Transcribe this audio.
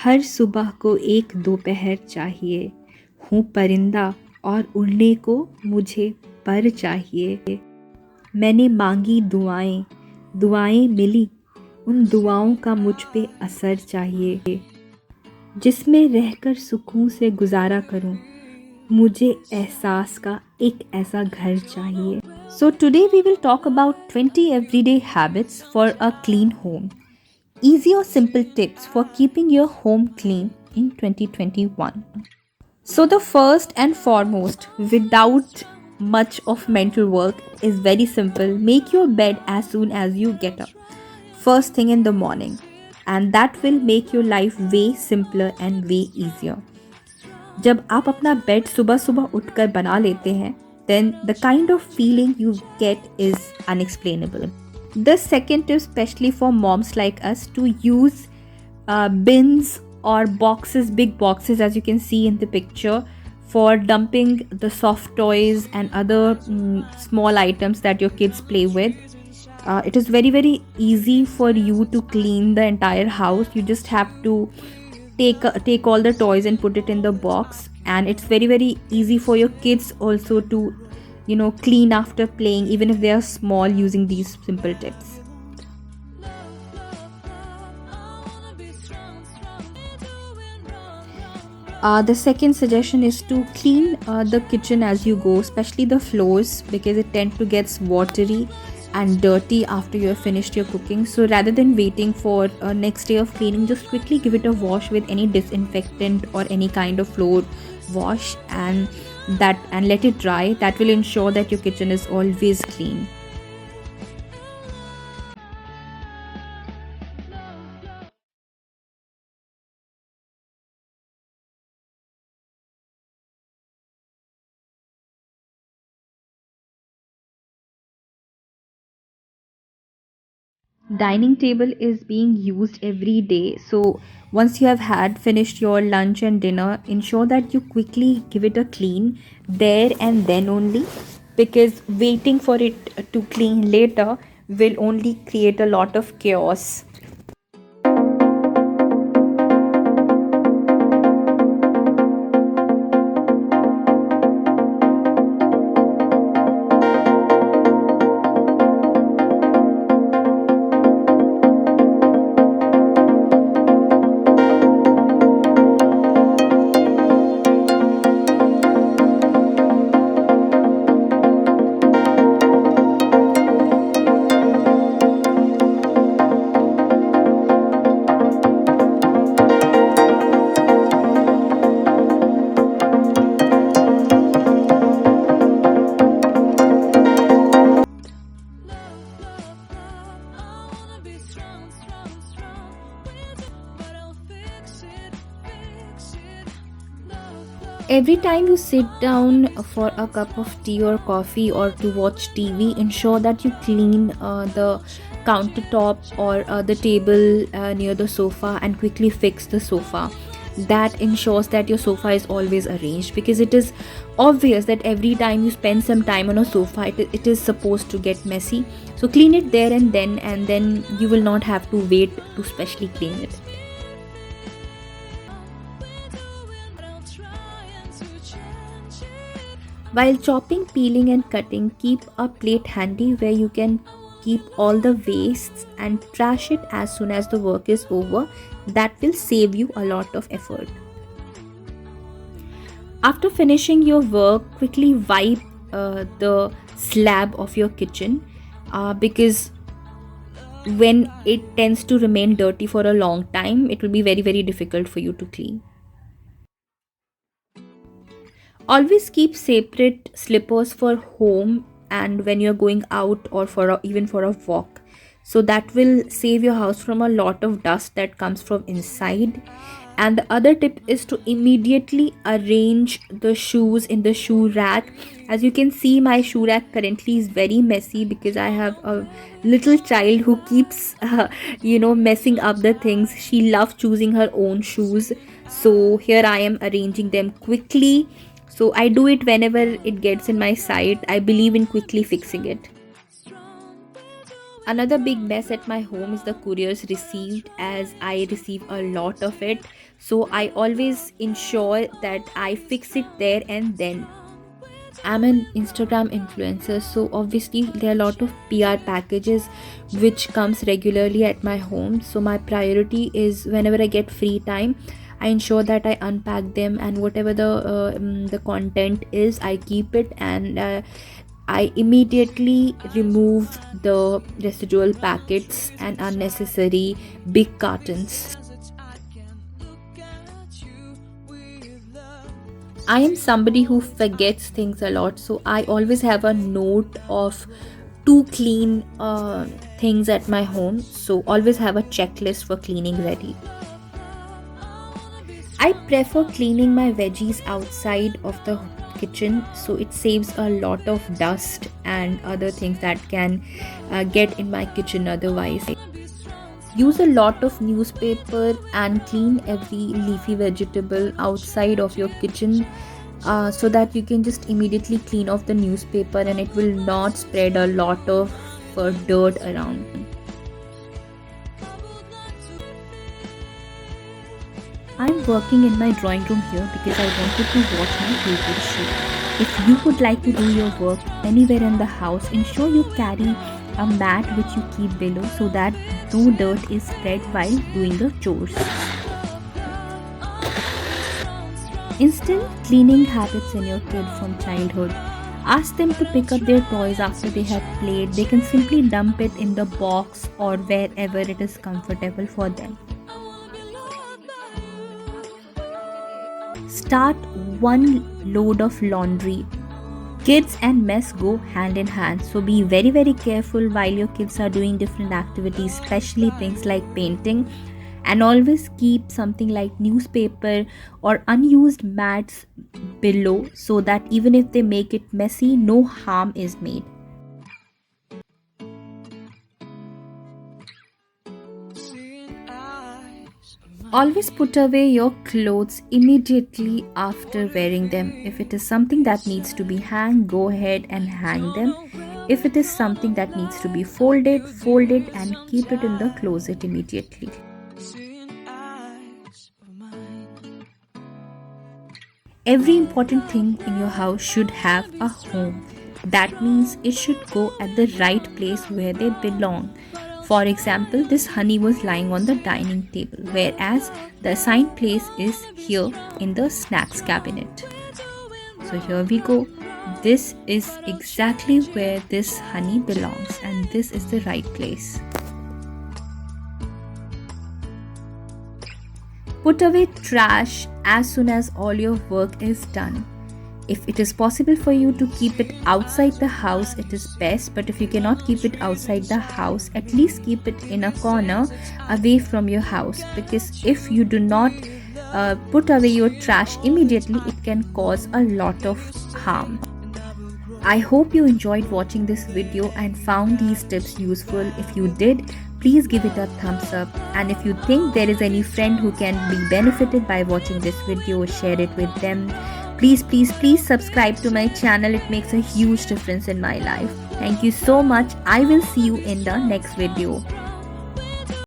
हर सुबह को एक दोपहर चाहिए। हूँ परिंदा और उड़ने को मुझे पर चाहिए। मैंने मांगी दुआएं, दुआएं मिली। उन दुआओं का मुझ पे असर चाहिए। जिसमें रहकर सुकून से गुजारा करूं। मुझे एहसास का एक ऐसा घर चाहिए। So today we will talk about 20 everyday habits for a clean home. Easy or simple tips for keeping your home clean in 2021. So, the first and foremost, without much of mental work, is very simple. Make your bed as soon as you get up, first thing in the morning, and that will make your life way simpler and way easier. जब आप अपना bed सुबह सुबह उठकर बना लेते हैं, then the kind of feeling you get is unexplainable. The second tip, especially for moms like us, to use bins or boxes, big boxes, as you can see in the picture, for dumping the soft toys and other small items that your kids play with. It is very, very easy for you to clean the entire house. You just have to take all the toys and put it in the box, and it's very, very easy for your kids also to clean after playing, even if they are small, using these simple tips. The second suggestion is to clean the kitchen as you go, especially the floors, because it tends to get watery and dirty after you have finished your cooking. So rather than waiting for next day of cleaning, just quickly give it a wash with any disinfectant or any kind of floor wash, and let it dry. That will ensure that your kitchen is always clean. Dining table is being used every day, so once you have had finished your lunch and dinner, ensure that you quickly give it a clean there and then only, because waiting for it to clean later will only create a lot of chaos. Every time you sit down for a cup of tea or coffee or to watch TV, ensure that you clean the countertop or the table near the sofa, and quickly fix the sofa. That ensures that your sofa is always arranged, because it is obvious that every time you spend some time on a sofa, it is supposed to get messy. So clean it there and then you will not have to wait to specially clean it. While chopping, peeling, and cutting, keep a plate handy where you can keep all the wastes and trash it as soon as the work is over. That will save you a lot of effort. After finishing your work, quickly wipe the slab of your kitchen, because when it tends to remain dirty for a long time, it will be very, very difficult for you to clean. Always keep separate slippers for home and when you're going out, or even for a walk. So that will save your house from a lot of dust that comes from inside. And the other tip is to immediately arrange the shoes in the shoe rack. As you can see, my shoe rack currently is very messy because I have a little child who keeps messing up the things. She loves choosing her own shoes, so here I am arranging them quickly. So I do it whenever it gets in my sight. I believe in quickly fixing it. Another big mess at my home is the couriers received, as I receive a lot of it. So I always ensure that I fix it there and then. I'm an Instagram influencer, so obviously there are a lot of PR packages which comes regularly at my home. So my priority is, whenever I get free time, I ensure that I unpack them, and whatever the content is, I keep it, and I immediately remove the residual packets and unnecessary big cartons. I am somebody who forgets things a lot, so I always have a note of two clean things at my home. So always have a checklist for cleaning ready. I prefer cleaning my veggies outside of the kitchen, so it saves a lot of dust and other things that can get in my kitchen otherwise. Use a lot of newspaper and clean every leafy vegetable outside of your kitchen, so that you can just immediately clean off the newspaper and it will not spread a lot of dirt around. I'm working in my drawing room here because I wanted to watch my YouTube show. If you would like to do your work anywhere in the house, ensure you carry a mat which you keep below so that no dirt is spread while doing the chores. Instill cleaning habits in your kid from childhood. Ask them to pick up their toys after they have played. They can simply dump it in the box or wherever it is comfortable for them. Start one load of laundry. Kids and mess go hand in hand, so be very careful while your kids are doing different activities, especially things like painting, and always keep something like newspaper or unused mats below so that even if they make it messy, no harm is made. Always put away your clothes immediately after wearing them. If it is something that needs to be hung, go ahead and hang them. If it is something that needs to be folded, fold it and keep it in the closet immediately. Every important thing in your house should have a home. That means it should go at the right place where they belong. For example, this honey was lying on the dining table, whereas the assigned place is here in the snacks cabinet. So here we go. This is exactly where this honey belongs, and this is the right place. Put away trash as soon as all your work is done. If it is possible for you to keep it outside the house, it is best, but if you cannot keep it outside the house, at least keep it in a corner away from your house, because if you do not put away your trash immediately, it can cause a lot of harm. I hope you enjoyed watching this video and found these tips useful. If you did, please give it a thumbs up, and if you think there is any friend who can be benefited by watching this video, share it with them. Please subscribe to my channel. It makes a huge difference in my life. Thank you so much. I will see you in the next video.